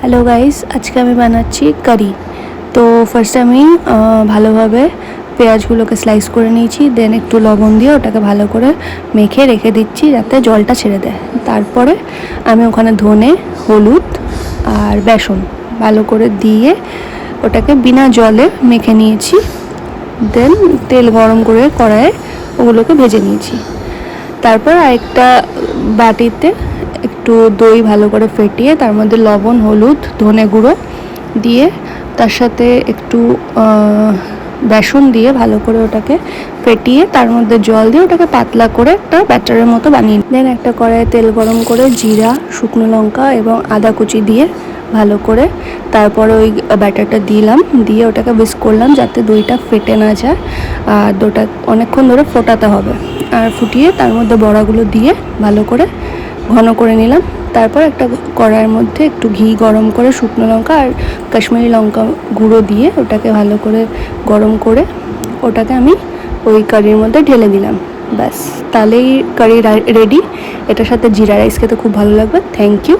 Hello guys, আজকে আমি বানাচ্ছি কারি। তো ফার্স্টে আমি ভালোভাবে পেঁয়াজগুলোকে স্লাইস করে নিয়েছি, দেন একটু লবণ দিয়ে ওটাকে ভালো করে মেখে রেখে দিচ্ছি যাতে জলটা ছেড়ে দেয়। তারপরে আমি ওখানে ধনে, হলুদ আর বেসন ভালো করে দিয়ে ওটাকে বিনা জলে মেখে নিয়েছি। দেন তেল গরম করে কড়াইয়ে ওগুলোকে ভেজে নিয়েছি। তারপর আরেকটা বাটিতে একটু দই ভালো করে ফেটিয়ে তার মধ্যে লবণ, হলুদ, ধনে গুঁড়ো দিয়ে তার সাথে একটু বেসন দিয়ে ভালো করে ওটাকে ফেটিয়ে তার মধ্যে জল দিয়ে ওটাকে পাতলা করে একটা ব্যাটারের মতো বানিয়ে দেন। একটা কড়াইয়ে তেল গরম করে জিরা, শুকনো লঙ্কা এবং আদা কুচি দিয়ে ভালো করে তারপরে ওই ব্যাটারটা দিলাম, দিয়ে ওটাকে বিস্ক করলাম যাতে দইটা ফেটে না যায়। আর দইটা অনেকক্ষণ ধরে ফোটাতে হবে, আর ফুটিয়ে তার মধ্যে বড়াগুলো দিয়ে ভালো করে ঘন করে নিলাম। তারপর একটা কড়াইয়ের মধ্যে একটু ঘি গরম করে শুকনো লঙ্কা আর কাশ্মীরি লঙ্কা গুঁড়ো দিয়ে ওটাকে ভালো করে গরম করে ওটাকে আমি ওই কারির মধ্যে ঢেলে দিলাম। ব্যাস, তাহলেই কারি রেডি। এটার সাথে জিরা রাইস খেতে খুব ভালো লাগবে। Thank you.